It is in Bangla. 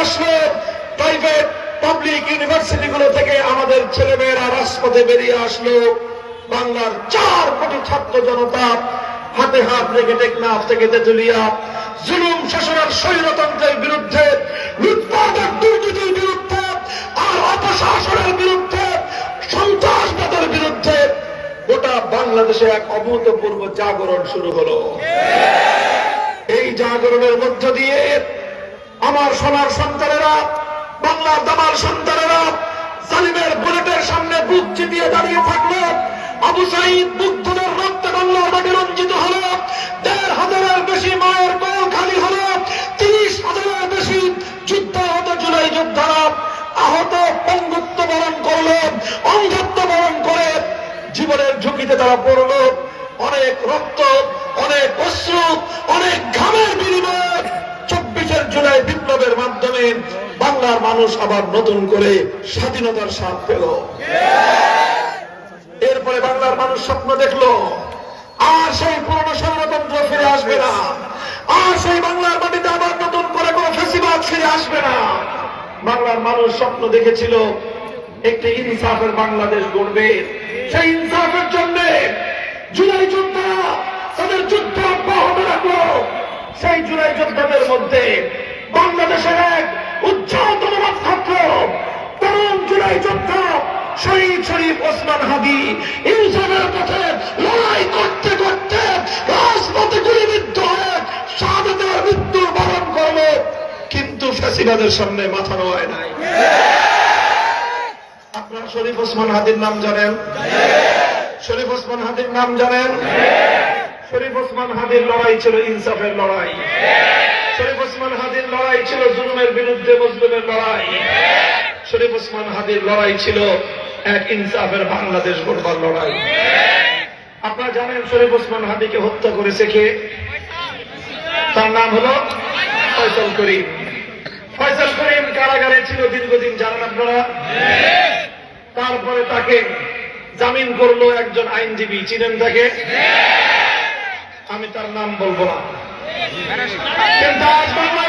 আসলো, প্রাইভেট পাবলিক ইউনিভার্সিটিগুলো থেকে আমাদের ছেলেমেয়েরা রাজপথে বেরিয়ে আসলো। বাংলার 4 কোটি ছাত্র জনতা হাতে হাত রেখে টেকনাফ থেকে তেঁতুলিয়া জুলুম শাসনের স্বৈরতন্ত্রের বিরুদ্ধে, লুটপাটের দুর্নীতির বিরুদ্ধে, আর অপশাসনের বিরুদ্ধে, সন্ত্রাসবাদের বিরুদ্ধে গোটা বাংলাদেশে এক অভূতপূর্ব জাগরণ শুরু হলো। এই জাগরণের মধ্য দিয়ে আমার সোনার সন্তানেরা, বাংলার দামার সন্তানেরা জালিমের বুলেটের সামনে বুক চিতিয়ে দাঁড়িয়ে থাকলো। আবু সাঈদ মুগ্ধদের রক্তে বাংলার মাটি রঞ্জিত হলো। ১,৫০০-এর বেশি মায়ের কোল খালি হলো। ৩০,০০০-এর বেশি যুদ্ধাহত জুলাই যোদ্ধারা আহত, পঙ্গুত্ব বরণ করলো, অন্ধত্ব বরণ করে জীবনের ঝুঁকিতে তারা পড়লো। অনেক রক্ত, অনেক অশ্রু, অনেক ঘামের বিনিময়ে ২৪শে জুলাই বিপ্লবের মাধ্যমে বাংলার মানুষ আবার নতুন করে স্বাধীনতার স্বাদ পেল। এরপরে বাংলার মানুষ স্বপ্ন দেখলো, আর সেই পুরনো স্বৈরতন্ত্র ফিরে আসবে না, আর সেই বাংলার মাটিতে আবার নতুন করে কোনো ফ্যাসিবাদ ফিরে আসবে না। বাংলার মানুষ স্বপ্ন দেখেছিল একটি ইনসাফের বাংলাদেশ গড়বে। সেই ইনসাফের জন্য জুলাই যোদ্ধারা তাদের যুদ্ধ অব্যাহত রাখলো। সেই জুলাই যোদ্ধাদের মধ্যে বাংলাদেশের এক উজ্জ্বলতম নক্ষত্র তরুণ জুলাই যোদ্ধা শহীদ শরীফ ওসমান হাদি ইনসাফের পথে লড়াই করতে করতে রাজপথে গুলিবিদ্ধ হয়ে শাহাদাতের মৃত্যু বরণ করলো, কিন্তু ফ্যাসিবাদের সামনে মাথা নোয়ায় নাই। আপনারা শরীফ ওসমান হাদির নাম জানেন? শরীফ ওসমান হাদির নাম জানেন? শরীফ ওসমান হাদির লড়াই ছিল ইনসাফের লড়াই। শরীফ ওসমান হাদির লড়াই ছিল জুলুমের বিরুদ্ধে মজলুমের লড়াই। শরীফ ওসমান হাদির লড়াই ছিল এক ইনসাফের বাংলাদেশ গড়বার লড়াই। আপনারা জানেন শরীফ ওসমান হাদিকে হত্যা করেছে কে? তার নাম হলো ফয়সাল করিম। ফয়সাল করিম কারাগারে ছিল দীর্ঘদিন, জানেন আপনারা? তারপরে তাকে জামিন করলো একজন আইনজীবী, চিনেন তাকে? আমি তার নাম বলবো না, কিন্তু আজ বাংলায়